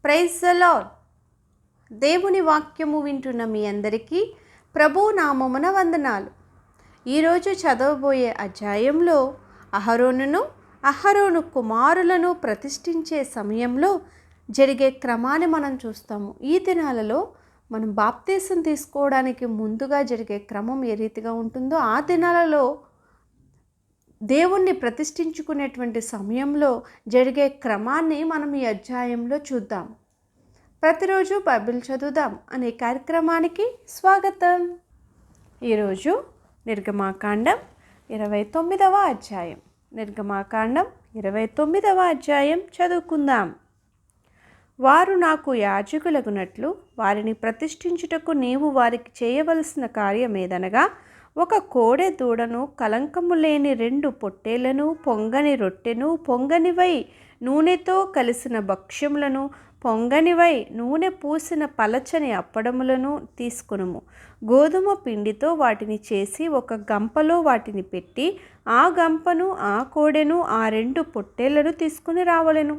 Praise the lord. దేవుని వాక్యము వింటున్న మీ అందరికీ ప్రభు నామమున వందనాలు. ఈరోజు చదవబోయే అధ్యాయంలో అహరోను కుమారులను ప్రతిష్ఠించే సమయంలో జరిగే క్రమాన్ని మనం చూస్తాము. ఈ దినాలలో మనం బాప్తీసం తీసుకోవడానికి ముందుగా జరిగే క్రమం ఏ రీతిగా ఉంటుందో, ఆ దినాలలో దేవుణ్ణి ప్రతిష్ఠించుకునేటువంటి సమయంలో జరిగే క్రమాన్ని మనం ఈ అధ్యాయంలో చూద్దాం. ప్రతిరోజు బైబిల్ చదువుదాం అనే కార్యక్రమానికి స్వాగతం. ఈరోజు నిర్గమాకాండం 29వ అధ్యాయం. నిర్గమాకాండం 29వ అధ్యాయం చదువుకుందాం. వారు నాకు యాజకులగునట్లు వారిని ప్రతిష్ఠించుటకు నీవు వారికి చేయవలసిన కార్యమేదనగా, ఒక కోడె దూడను, కలంకము లేని 2 పొట్టేళ్లను, పొంగని రొట్టెను, పొంగనివై నూనెతో కలిసిన భక్ష్యములను, పొంగనివై నూనె పూసిన పలచని అప్పడములను తీసుకునుము. గోధుమ పిండితో వాటిని చేసి ఒక గంపలో వాటిని పెట్టి, ఆ గంపను, ఆ కోడెను, ఆ 2 పొట్టేళ్లను తీసుకుని రావలెను.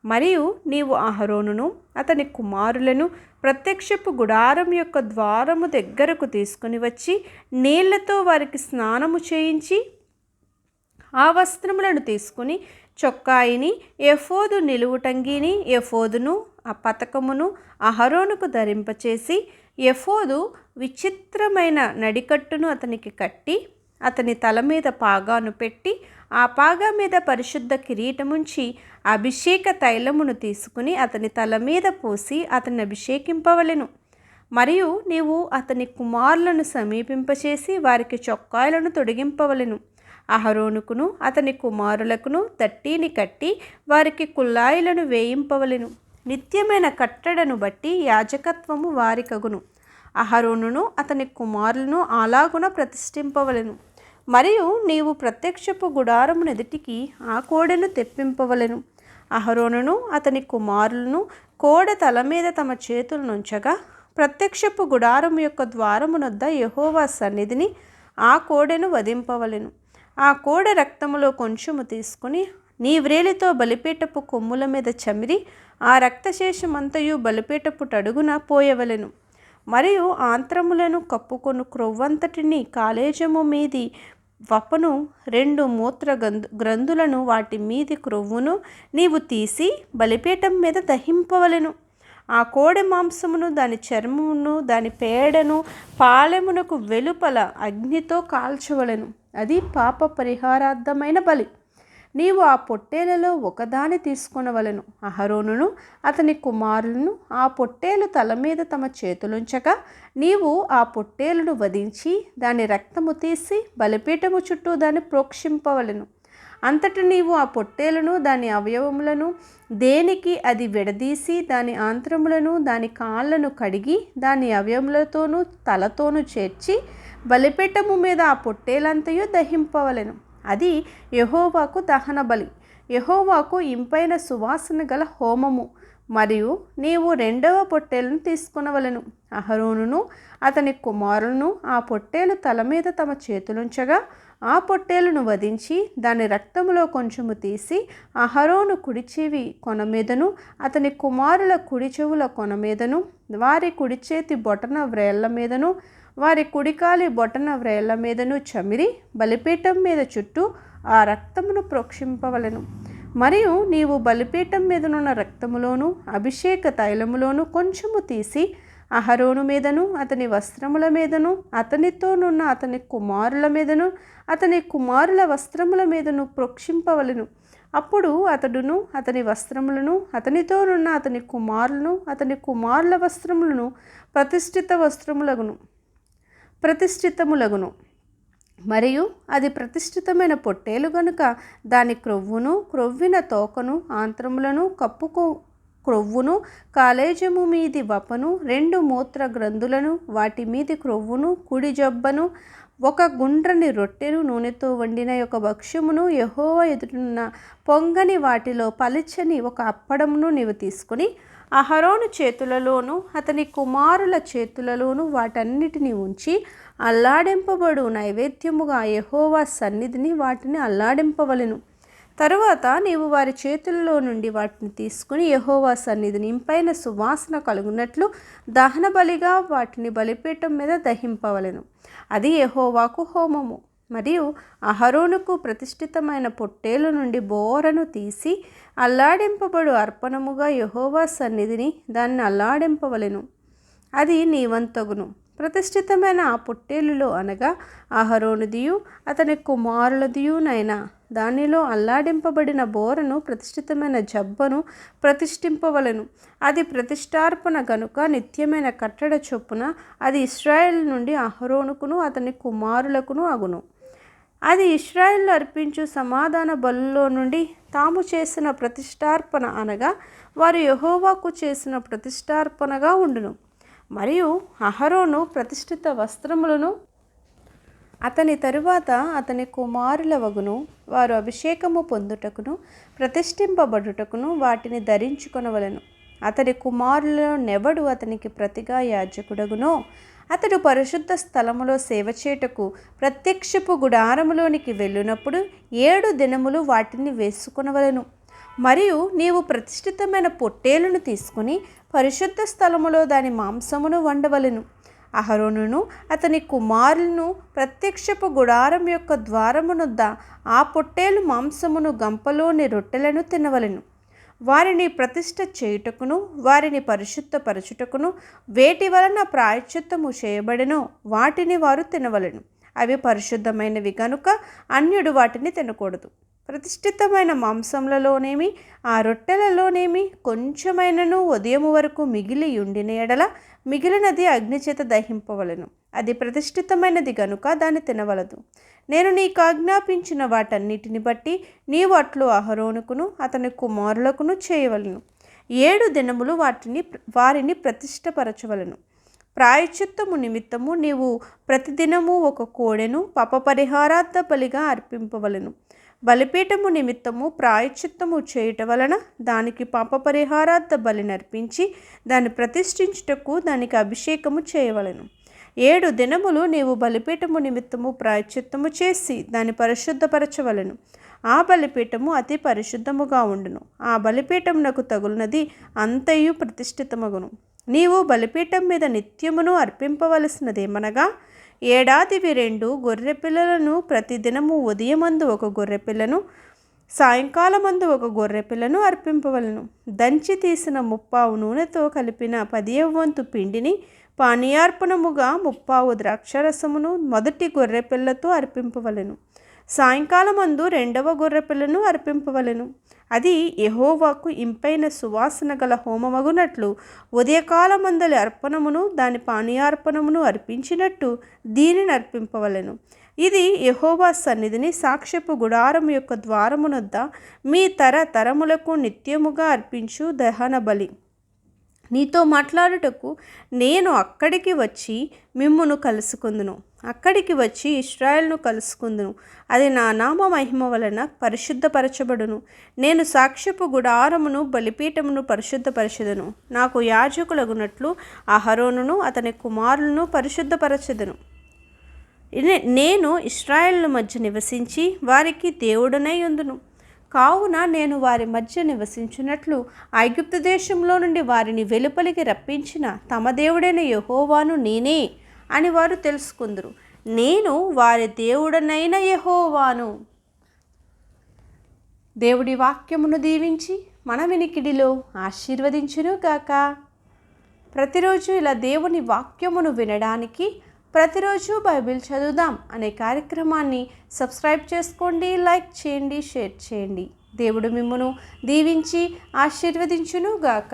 మరియు నీవు అహరోనును అతని కుమారులను ప్రత్యక్షపు గుడారం యొక్క ద్వారము దగ్గరకు తీసుకుని వచ్చి నీళ్లతో వారికి స్నానము చేయించి, ఆ వస్త్రములను తీసుకుని చొక్కాయిని, ఎఫోదు నిలువుటంగిని, ఎఫోదును ఆ పతకమును అహరోనుకు ధరింపచేసి, ఎఫోదు విచిత్రమైన నడికట్టును అతనికి కట్టి, అతని తల మీద పాగాను పెట్టి, ఆ పాగా మీద పరిశుద్ధ కిరీటముంచి అభిషేక తైలమును తీసుకుని అతని తల మీద పోసి అతన్ని అభిషేకింపవలెను. మరియు నీవు అతని కుమారులను సమీపింపచేసి వారికి చొక్కాయలను తొడిగింపవలెను. అహరోనుకును అతని కుమారులకును తట్టీని కట్టి వారికి కుల్లాయిలను వేయింపవలెను. నిత్యమైన కట్టడను బట్టి యాజకత్వము వారికగును. అహరోనును అతని కుమారులను అలాగున ప్రతిష్ఠింపవలెను. మరియు నీవు ప్రత్యక్షపు గుడారమునెదుటికి ఆ కోడెను తెప్పింపవలెను. అహరోనును అతని కుమారులను కోడె తల మీద తమ చేతులనుంచగా, ప్రత్యక్షపు గుడారము యొక్క ద్వారమునొద్ద యెహోవా సన్నిధిని ఆ కోడెను వధింపవలెను. ఆ కోడె రక్తములో కొంచెము తీసుకుని నీ వ్రేలితో బలిపీఠపు కొమ్ముల మీద చమిరి, ఆ రక్తశేషమంతయు బలిపీఠపు టడుగున పోయవలెను. మరియు ఆంత్రములను కప్పుకొను క్రొవ్వంతటిని, కాలేజము మీది వపను, 2 మూత్ర గ్రంథులను, వాటి మీది క్రొవ్వును నీవు తీసి బలిపీఠం మీద దహింపవలెను. ఆ కోడె మాంసమును, దాని చర్మమును, దాని పేడను పాలెమునకు వెలుపల అగ్నితో కాల్చవలెను. అది పాప పరిహారార్థమైన బలి. నీవు ఆ పొట్టేలలో ఒకదాని తీసుకొనవలెను. అహరోనును అతని కుమారులను ఆ పొట్టేలు తల మీద తమ చేతులుంచగా, నీవు ఆ పొట్టేలును వధించి దాని రక్తము తీసి బలిపీఠము చుట్టూ దాన్ని ప్రోక్షింపవలెను. అంతటా నీవు ఆ పొట్టేలును, దాని అవయవములను, దేనికి అది విడదీసి దాని ఆంత్రములను, దాని కాళ్ళను కడిగి దాని అవయములతోనూ తలతోనూ చేర్చి బలిపీఠము మీద ఆ పొట్టేలంతయు దహింపవలెను. అది యెహోవాకు దహన బలి, యెహోవాకు ఇంపైన సువాసన గల హోమము. మరియు నీవు 2వ పొట్టేలును తీసుకొనవలెను. అహరోనును అతని కుమారులను ఆ పొట్టేలు తల మీద తమ చేతులుంచగా, ఆ పొట్టేలును వధించి దాని రక్తములో కొంచెము తీసి అహరోను కుడి చెవి కొన మీదను, అతని కుమారుల కుడి చెవుల కొన మీదను, వారి కుడి చేతి బొటన వ్రేళ్ల మీదను, వారి కుడికాలి బొటన వ్రేళ్ల మీదను చమిరి బలిపీఠం మీద చుట్టూ ఆ రక్తమును ప్రోక్షింపవలెను. మరియు నీవు బలిపీఠం మీదనున్న రక్తములోను అభిషేక తైలములోను కొంచెము తీసి అహరోను మీదను, అతని వస్త్రముల మీదను, అతనితోనున్న అతని కుమారుల మీదను, అతని కుమారుల వస్త్రముల మీదను ప్రోక్షింపవలెను. అప్పుడు అతడును అతని వస్త్రములను, అతనితోనున్న అతని కుమారులను, అతని కుమారుల వస్త్రములను ప్రతిష్ఠితములగును. మరియు అది ప్రతిష్ఠితమైన పొట్టేలు గనుక దాని క్రొవ్వును, క్రొవ్విన తోకను, ఆంత్రములను, క్రొవ్వును, కాలేజము మీది వపను, 2 మూత్ర గ్రంథులను, వాటి మీది క్రొవ్వును, కుడి జబ్బను, ఒక గుండ్రని రొట్టెను, నూనెతో వండిన ఒక భక్ష్యమును, యెహోవా ఎదుటనున్న పొంగని వాటిలో పలిచని ఒక అప్పడమును నీవు తీసుకుని అహరోను చేతులలోను అతని కుమారుల చేతులలోను వాటన్నిటిని ఉంచి అల్లాడింపబడు నైవేద్యముగా యెహోవా సన్నిధిని వాటిని అల్లాడింపవలెను. తరువాత నీవు వారి చేతుల్లో నుండి వాటిని తీసుకుని యెహోవా సన్నిధిని ఇంపైన సువాసన కలుగునట్లు దహన బలిగా వాటిని బలిపీఠం మీద దహింపవలెను. అది యెహోవాకు హోమము. మరియు అహరోనుకు ప్రతిష్ఠితమైన పొట్టేలు నుండి బోరను తీసి అల్లాడింపబడు అర్పణముగా యెహోవా సన్నిధిని దాన్ని అల్లాడింపవలెను. అది నీవంతగును. ప్రతిష్ఠితమైన ఆ పొట్టేలులో అనగా అహరోనుదియు అతని కుమారులదియునైనా దానిలో అల్లాడింపబడిన బోరను ప్రతిష్ఠితమైన జబ్బను ప్రతిష్ఠింపవలెను. అది ప్రతిష్టార్పణ గనుక నిత్యమైన కట్టడ చొప్పున అది ఇశ్రాయేల్ నుండి అహరోనుకును అతని కుమారులకును అగును. అది ఇశ్రాయేలు అర్పించు సమాధాన బలులో నుండి తాము చేసిన ప్రతిష్టార్పణ అనగా వారు యెహోవాకు చేసిన ప్రతిష్టార్పణగా ఉండును. మరియు అహరోను ప్రతిష్ఠిత వస్త్రములను అతని తరువాత అతని కుమారుల వగును వారు అభిషేకము పొందుటకును ప్రతిష్ఠింపబడుటకును వాటిని ధరించుకొనవలెను. అతడి కుమారులలో నెవడు అతనికి ప్రతిగా యాజకుడగునో అతడు పరిశుద్ధ స్థలములో సేవ చేయుటకు ప్రత్యక్షపు గుడారములోనికి వెళ్ళినప్పుడు 7 దినములు వాటిని వేసుకొనవలెను. మరియు నీవు ప్రతిష్ఠితమైన పొట్టేలును తీసుకుని పరిశుద్ధ స్థలములో దాని మాంసమును వండవలెను. అహరోనును అతని కుమారులను ప్రత్యక్షపు గుడారం యొక్క ద్వారమునొద్ద ఆ పొట్టేలు మాంసమును గంపలోని రొట్టెలను తినవలెను. వారిని ప్రతిష్ఠ చేయుటకును వారిని పరిశుద్ధపరచుటకును వేటి వలన ప్రాయశ్చిత్తము చేయబడెనో వాటిని వారు తినవలెను. అవి పరిశుద్ధమైనవి గనుక అన్యుడు వాటిని తినకూడదు. ప్రతిష్ఠితమైన మాంసంలలోనేమి ఆ రొట్టెలలోనేమి కొంచెమైనను ఉదయము వరకు మిగిలి ఉండిన ఎడల మిగిలినది అగ్నిచేత దహింపవలెను. అది ప్రతిష్ఠితమైనది గనుక దాన్ని తినవలదు. నేను నీకు ఆజ్ఞాపించిన వాటన్నిటిని బట్టి నీవు అట్లు అహరోనుకును అతని కుమారులకును చేయవలెను. 7 దినములు వారిని ప్రతిష్ఠపరచవలెను. ప్రాయశ్చిత్తము నిమిత్తము నీవు ప్రతిదినము ఒక కోడెను పాపపరిహారార్థ బలిగా అర్పింపవలెను. బలిపీఠము నిమిత్తము ప్రాయశ్చిత్తము చేయుట వలన దానికి పాపపరిహారార్థ బలి నర్పించి దాన్ని ప్రతిష్ఠించుటకు దానికి అభిషేకము చేయవలెను. 7 దినములు నీవు బలిపీఠము నిమిత్తము ప్రాయశ్చిత్తము చేసి దాన్ని పరిశుద్ధపరచవలెను. ఆ బలిపీఠము అతి పరిశుద్ధముగా ఉండును. ఆ బలిపీఠమునకు తగులునది అంతయు ప్రతిష్ఠితమగును. నీవు బలిపీఠం మీద నిత్యమును అర్పింపవలసినదేమనగా ఏడాదివి 2 గొర్రెపిల్లలను ప్రతిదినము ఉదయమందు ఒక గొర్రెపిల్లను సాయంకాలమందు ఒక గొర్రెపిల్లను అర్పింపవలను. దంచి తీసిన 1/2 నూనెతో కలిపిన 10వ వంతు పిండిని పానీయార్పణముగా 1/2 ద్రాక్షరసమును మొదటి గొర్రెపిల్లతో అర్పింపవలెను. సాయంకాలమందు 2వ గొర్రెపిల్లను అర్పింపవలెను. అది యెహోవాకు ఇంపైన సువాసన గల హోమమగునట్లు ఉదయకాలమందలి అర్పణమును దాని పానీయార్పణమును అర్పించినట్టు దీనిని అర్పింపవలెను. ఇది యెహోవా సన్నిధిని సాక్ష్యపు గుడారం యొక్క ద్వారమునొద్ద మీ తరములకు నిత్యముగా అర్పించు దహన బలి. నీతో మాట్లాడుటకు నేను అక్కడికి వచ్చి మిమ్మును కలుసుకుందును. అక్కడికి వచ్చి ఇశ్రాయేలును కలుసుకుందును. అది నా నామ మహిమ వలన పరిశుద్ధపరచబడును. నేను సాక్ష్యపు గుడారమును బలిపీఠమును పరిశుద్ధపరచెదను. నాకు యాజకులగునట్లు అహరోనును అతని కుమారులను పరిశుద్ధపరచెదను. నేను ఇశ్రాయేలు మధ్య నివసించి వారికి దేవుడనై ఉందును. కావున నేను వారి మధ్య నివసించినట్లు ఐగుప్తు దేశంలో నుండి వారిని వెలుపలికి రప్పించిన తమ దేవుడైన యెహోవాను నేనే అని వారు తెలుసుకుందురు. నేను వారి దేవుడనైన యెహోవాను. దేవుడి వాక్యమును దీవించి మన వినికిడిలో ఆశీర్వదించును గాక. ప్రతిరోజు ఇలా దేవుని వాక్యమును వినడానికి ప్రతిరోజు బైబిల్ చదువుదాం అనే కార్యక్రమాన్ని సబ్స్క్రైబ్ చేసుకోండి, లైక్ చేయండి, షేర్ చేయండి. దేవుడు మిమ్మును దీవించి ఆశీర్వదించును గాక.